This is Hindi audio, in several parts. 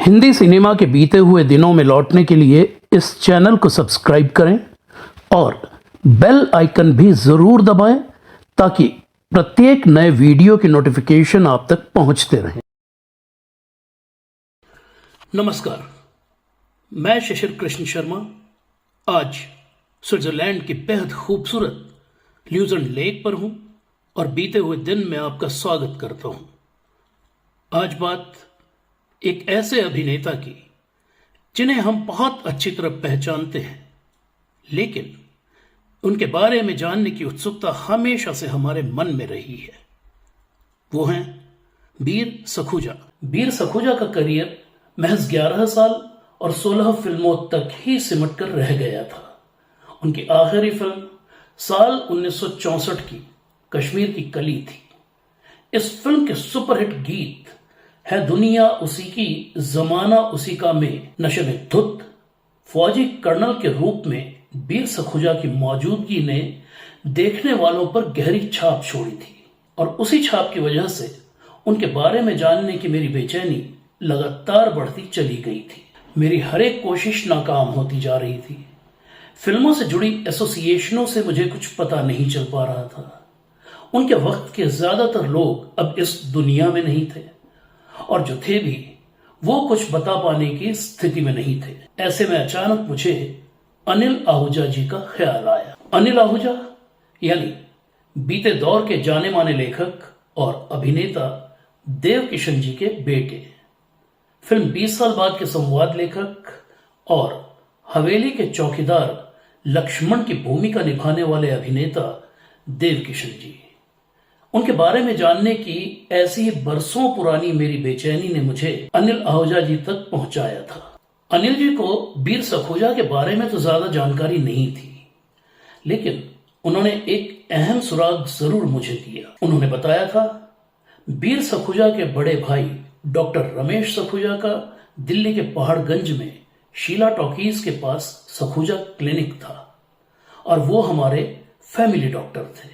हिंदी सिनेमा के बीते हुए दिनों में लौटने के लिए इस चैनल को सब्सक्राइब करें और बेल आइकन भी ज़रूर दबाएं ताकि प्रत्येक नए वीडियो की नोटिफिकेशन आप तक पहुंचते रहें। नमस्कार, मैं शिशिर कृष्ण शर्मा आज स्विट्जरलैंड की बेहद खूबसूरत ल्यूजर्न लेक पर हूं और बीते हुए दिन में आपका स्वागत करता हूं। आज बात एक ऐसे अभिनेता की जिन्हें हम बहुत अच्छी तरह पहचानते हैं, लेकिन उनके बारे में जानने की उत्सुकता हमेशा से हमारे मन में रही है। वो हैं वीर सखुजा। वीर सखुजा का करियर महज 11 साल और 16 फिल्मों तक ही सिमट कर रह गया था। उनकी आखिरी फिल्म साल 1964 की कश्मीर की कली थी। इस फिल्म के सुपरहिट गीत है दुनिया उसी की जमाना उसी का में नशे में धुत फौजी कर्नल के रूप में वीर सखुजा की मौजूदगी ने देखने वालों पर गहरी छाप छोड़ी थी और उसी छाप की वजह से उनके बारे में जानने की मेरी बेचैनी लगातार बढ़ती चली गई थी। मेरी हर एक कोशिश नाकाम होती जा रही थी। फिल्मों से जुड़ी एसोसिएशनों से मुझे कुछ पता नहीं चल पा रहा था। उनके वक्त के ज्यादातर लोग अब इस दुनिया में नहीं थे और जो थे भी वो कुछ बता पाने की स्थिति में नहीं थे। ऐसे में अचानक मुझे अनिल आहूजा जी का ख्याल आया। अनिल आहूजा यानी बीते दौर के जाने माने लेखक और अभिनेता देव किशन जी के बेटे, फिल्म 20 साल बाद के संवाद लेखक और हवेली के चौकीदार लक्ष्मण की भूमिका निभाने वाले अभिनेता देव किशन जी। उनके बारे में जानने की ऐसी ही बरसों पुरानी मेरी बेचैनी ने मुझे अनिल आहूजा जी तक पहुंचाया था। अनिल जी को वीर सखुजा के बारे में तो ज्यादा जानकारी नहीं थी, लेकिन उन्होंने एक अहम सुराग जरूर मुझे दिया। उन्होंने बताया था वीर सखुजा के बड़े भाई डॉक्टर रमेश सखुजा का दिल्ली के पहाड़गंज में शीला टॉकीज के पास सखुजा क्लिनिक था और वो हमारे फैमिली डॉक्टर थे।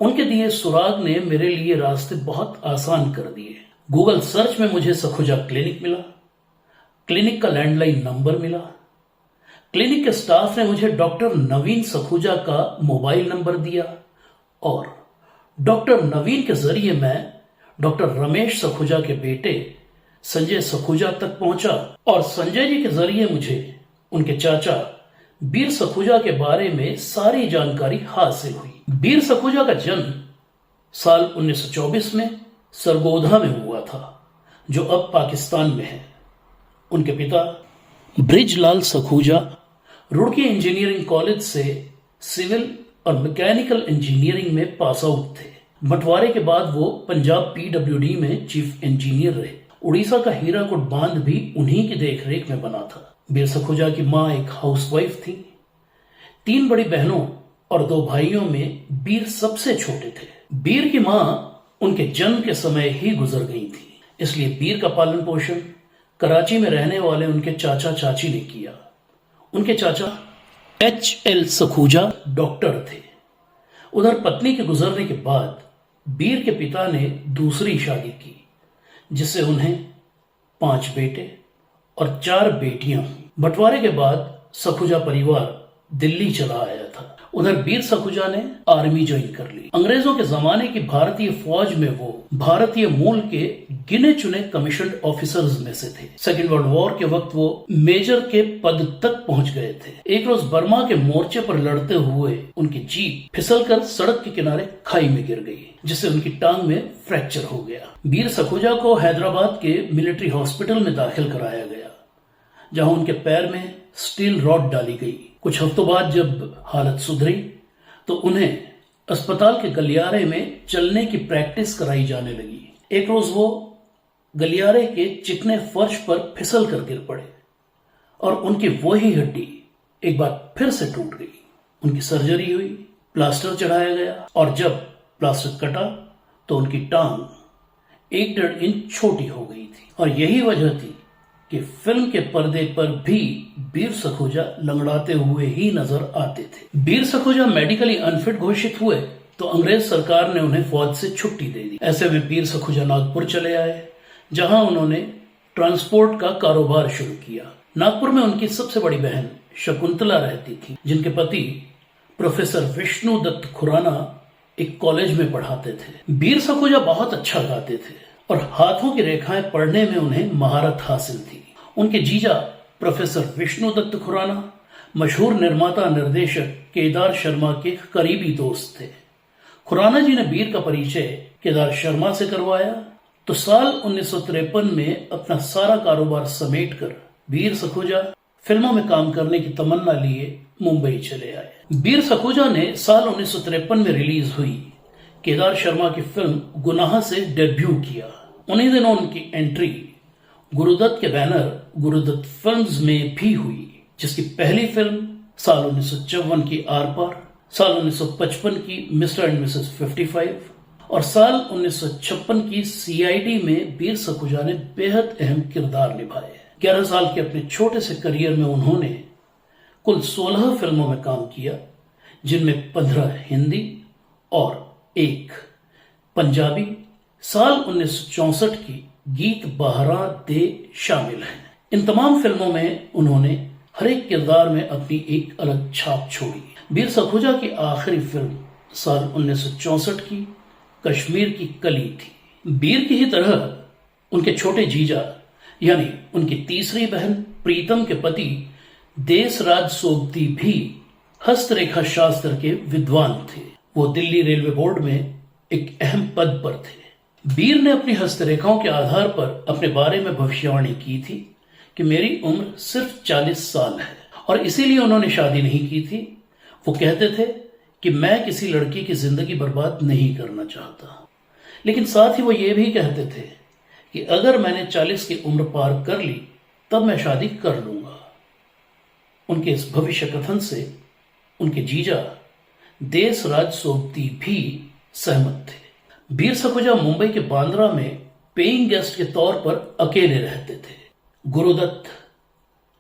उनके दिए सुराग ने मेरे लिए रास्ते बहुत आसान कर दिए। गूगल सर्च में मुझे सखुजा क्लिनिक मिला, क्लिनिक का लैंडलाइन नंबर मिला, क्लिनिक के स्टाफ ने मुझे डॉक्टर नवीन सखुजा का मोबाइल नंबर दिया और डॉक्टर नवीन के जरिए मैं डॉक्टर रमेश सखुजा के बेटे संजय सखुजा तक पहुंचा और संजय जी के जरिए मुझे उनके चाचा वीर सखुजा के बारे में सारी जानकारी हासिल हुई। वीर सखुजा का जन्म साल 1924 में सरगोधा में हुआ था, जो अब पाकिस्तान में है। उनके पिता ब्रिजलाल सखुजा रुड़की इंजीनियरिंग कॉलेज से सिविल और मैकेनिकल इंजीनियरिंग में पास आउट थे। बंटवारे के बाद वो पंजाब पीडब्ल्यूडी में चीफ इंजीनियर रहे। उड़ीसा का हीराकुड बांध भी उन्हीं की देखरेख में बना था। वीर सखुजा की मां एक हाउसवाइफ थी। 3 बड़ी बहनों और 2 भाइयों में वीर सबसे छोटे थे। वीर की मां उनके जन्म के समय ही गुजर गई थी, इसलिए वीर का पालन पोषण कराची में रहने वाले उनके चाचा चाची ने किया। उनके चाचा HL सखुजा डॉक्टर थे। उधर पत्नी के गुजरने के बाद वीर के पिता ने दूसरी शादी की, जिससे उन्हें 5 बेटे और 4 बेटियां हुई। बंटवारे के बाद सखुजा परिवार दिल्ली चला आया था। उधर वीर सखुजा ने आर्मी ज्वाइन कर ली। अंग्रेजों के जमाने की भारतीय फौज में वो भारतीय मूल के गिने चुने कमीशन्ड ऑफिसर्स में से थे। सेकेंड वर्ल्ड वॉर के वक्त वो मेजर के पद तक पहुंच गए थे। एक रोज बर्मा के मोर्चे पर लड़ते हुए उनकी जीप फिसलकर सड़क के किनारे खाई में गिर गई, जिससे उनकी टांग में फ्रैक्चर हो गया। वीर सखुजा को हैदराबाद के मिलिट्री हॉस्पिटल में दाखिल कराया गया, जहां उनके पैर में स्टील रॉड डाली गई। कुछ हफ्तों बाद जब हालत सुधरी तो उन्हें अस्पताल के गलियारे में चलने की प्रैक्टिस कराई जाने लगी। एक रोज वो गलियारे के चिकने फर्श पर फिसल कर गिर पड़े और उनकी वही हड्डी एक बार फिर से टूट गई। उनकी सर्जरी हुई, प्लास्टर चढ़ाया गया और जब प्लास्टर कटा तो उनकी टांग 1-1.5 इंच छोटी हो गई थी। और यही वजह थी कि फिल्म के पर्दे पर भी वीर सखुजा लंगड़ाते हुए ही नजर आते थे। वीर सखुजा मेडिकली अनफिट घोषित हुए तो अंग्रेज सरकार ने उन्हें फौज से छुट्टी दे दी। ऐसे में वीर सखुजा नागपुर चले आए, जहां उन्होंने ट्रांसपोर्ट का कारोबार शुरू किया। नागपुर में उनकी सबसे बड़ी बहन शकुंतला रहती थी, जिनके पति प्रोफेसर विष्णु दत्त खुराना एक कॉलेज में पढ़ाते थे। वीर सखुजा बहुत अच्छा गाते थे और हाथों की रेखाएं पढ़ने में उन्हें महारत हासिल थी। उनके जीजा प्रोफेसर विष्णु दत्त खुराना मशहूर निर्माता निर्देशक केदार शर्मा के करीबी दोस्त थे। खुराना जी ने वीर का परिचय केदार शर्मा से करवाया तो साल 1953 में अपना सारा कारोबार समेटकर वीर सखुजा फिल्मों में काम करने की तमन्ना लिए मुंबई चले आए। वीर सखुजा ने साल 1953 में रिलीज हुई केदार शर्मा की फिल्म गुनाह से डेब्यू किया। उन्हीं दिनों उनकी एंट्री गुरुदत्त के बैनर गुरुदत्त फिल्म्स में भी हुई, जिसकी पहली फिल्म साल 1954 की आर पार, साल 1955 की मिस्टर एंड मिसेस 55 और साल 1956 की सीआईडी में वीर सखुजा ने बेहद अहम किरदार निभाए। 11 साल के अपने छोटे से करियर में उन्होंने कुल 16 फिल्मों में काम किया, जिनमें 15 हिंदी और 1 पंजाबी। साल 1964 की गीत बहरा दे शामिल हैं। इन तमाम फिल्मों में उन्होंने हर एक किरदार में अपनी एक अलग छाप छोड़ी। वीर सखुजा की आखिरी फिल्म साल 1964 की कश्मीर की कली थी। वीर की ही तरह उनके छोटे जीजा यानी उनकी तीसरी बहन प्रीतम के पति देसराज सोबती भी हस्तरेखा शास्त्र के विद्वान थे। वो दिल्ली रेलवे बोर्ड में एक अहम पद पर थे। वीर ने अपनी हस्तरेखाओं के आधार पर अपने बारे में भविष्यवाणी की थी कि मेरी उम्र सिर्फ 40 साल है और इसीलिए उन्होंने शादी नहीं की थी। वो कहते थे कि मैं किसी लड़की की जिंदगी बर्बाद नहीं करना चाहता, लेकिन साथ ही वो ये भी कहते थे कि अगर मैंने 40 की उम्र पार कर ली तब मैं शादी कर लूंगा। उनके इस भविष्य कथन से उनके जीजा देसराज सोबती भी सहमत थे। वीर सखुजा मुंबई के बांद्रा में पेइंग गेस्ट के तौर पर अकेले रहते थे। गुरुदत्त,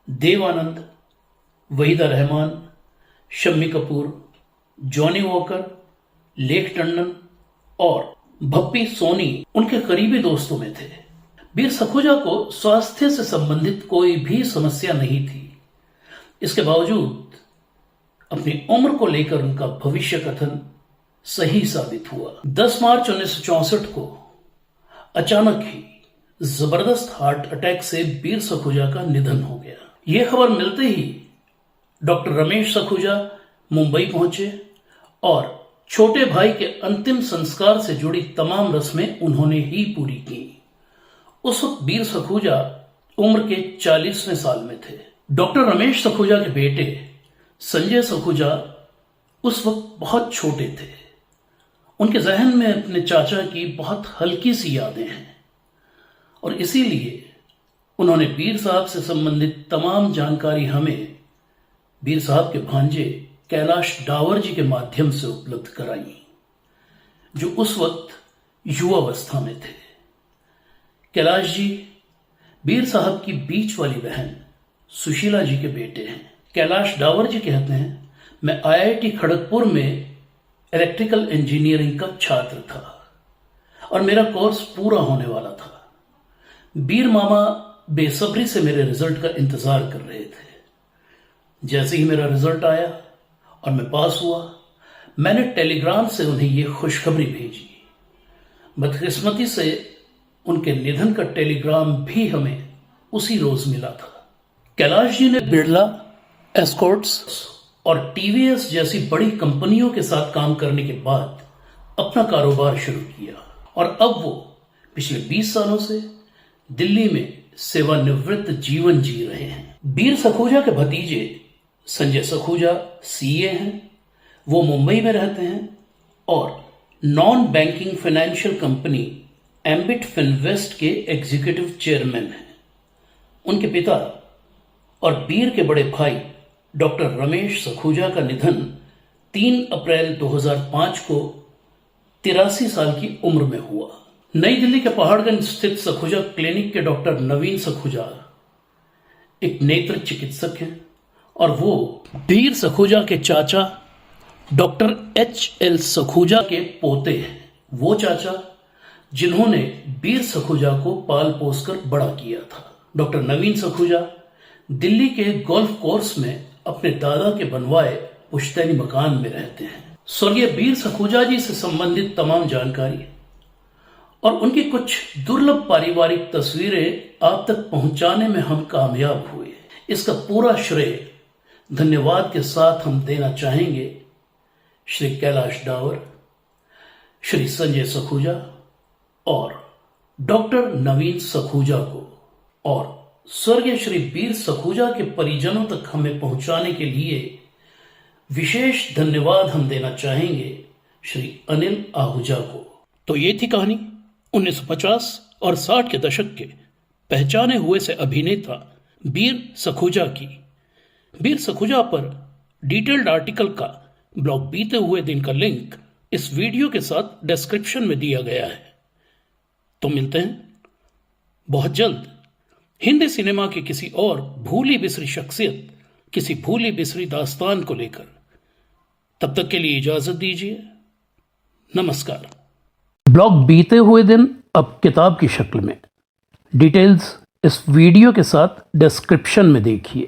देवानंद, वहीदा रहमान, शम्मी कपूर, जॉनी वॉकर, लेख टंडन और भप्पी सोनी उनके करीबी दोस्तों में थे। वीर सखुजा को स्वास्थ्य से संबंधित कोई भी समस्या नहीं थी। इसके बावजूद अपनी उम्र को लेकर उनका भविष्य कथन सही साबित हुआ। 10 मार्च 1964 को अचानक ही जबरदस्त हार्ट अटैक से वीर सखुजा का निधन हो गया। यह खबर मिलते ही डॉक्टर रमेश सखुजा मुंबई पहुंचे और छोटे भाई के अंतिम संस्कार से जुड़ी तमाम रस्में उन्होंने ही पूरी की। उस वक्त वीर सखुजा उम्र के 40वें साल में थे। डॉक्टर रमेश सखुजा के बेटे संजय सखुजा उस वक्त बहुत छोटे थे। उनके जहन में अपने चाचा की बहुत हल्की सी यादें हैं और इसीलिए उन्होंने वीर साहब से संबंधित तमाम जानकारी हमें वीर साहब के भांजे कैलाश डावर जी के माध्यम से उपलब्ध कराई, जो उस वक्त युवावस्था में थे। कैलाश जी वीर साहब की बीच वाली बहन सुशीला जी के बेटे हैं। कैलाश डावर जी कहते हैं, मैं आईआईटी खड़गपुर में इलेक्ट्रिकल इंजीनियरिंग का छात्र था और मेरा कोर्स पूरा होने वाला था। वीर मामा बेसब्री से मेरे रिजल्ट का इंतजार कर रहे थे। जैसे ही मेरा रिजल्ट आया और मैं पास हुआ, मैंने टेलीग्राम से उन्हें यह खुशखबरी भेजी। बदकिस्मती से उनके निधन का टेलीग्राम भी हमें उसी रोज मिला था। कैलाश जी ने बिरला, एस्कॉर्ट्स और टीवीएस जैसी बड़ी कंपनियों के साथ काम करने के बाद अपना कारोबार शुरू किया और अब वो पिछले 20 सालों से दिल्ली में सेवानिवृत्त जीवन जी रहे हैं। वीर सखुजा के भतीजे संजय सखुजा सीए हैं। वो मुंबई में रहते हैं और non banking financial company ambit Finvest के एग्जीक्यूटिव चेयरमैन हैं। उनके पिता और वीर के बड़े भाई डॉक्टर रमेश सखुजा का निधन 3 अप्रैल 2005 को 83 साल की उम्र में हुआ। नई दिल्ली के पहाड़गंज स्थित सखुजा क्लिनिक के डॉक्टर नवीन सखुजा एक नेत्र चिकित्सक हैं और वो वीर सखुजा के चाचा डॉक्टर एच.एल. सखुजा के पोते हैं। वो चाचा जिन्होंने वीर सखुजा को पाल पोसकर बड़ा किया था। डॉक्टर नवीन सखूजा दिल्ली के गोल्फ कोर्स में अपने दादा के बनवाए पुश्तैनी मकान में रहते हैं। स्वर्गीय वीर सखूजा जी से संबंधित तमाम जानकारी और उनकी कुछ दुर्लभ पारिवारिक तस्वीरें आप तक पहुंचाने में हम कामयाब हुए। इसका पूरा श्रेय धन्यवाद के साथ हम देना चाहेंगे श्री कैलाश डावर, श्री संजय सखूजा और डॉक्टर नवीन सखूजा को, और स्वर्गीय श्री वीर सखूजा के परिजनों तक हमें पहुंचाने के लिए विशेष धन्यवाद हम देना चाहेंगे श्री अनिल आहूजा को। तो ये थी कहानी 1950 और 60 के दशक के पहचाने हुए से अभिनेता वीर सखूजा की। वीर सखूजा पर डिटेल्ड आर्टिकल का ब्लॉग बीते हुए दिन का लिंक इस वीडियो के साथ डिस्क्रिप्शन में दिया गया है। तो मिलते हैं बहुत जल्द हिंदी सिनेमा की किसी और भूली बिसरी शख्सियत, किसी भूली बिसरी दास्तान को लेकर। तब तक के लिए इजाजत दीजिए। नमस्कार। ब्लॉग बीते हुए दिन अब किताब की शक्ल में। डिटेल्स इस वीडियो के साथ डिस्क्रिप्शन में देखिए।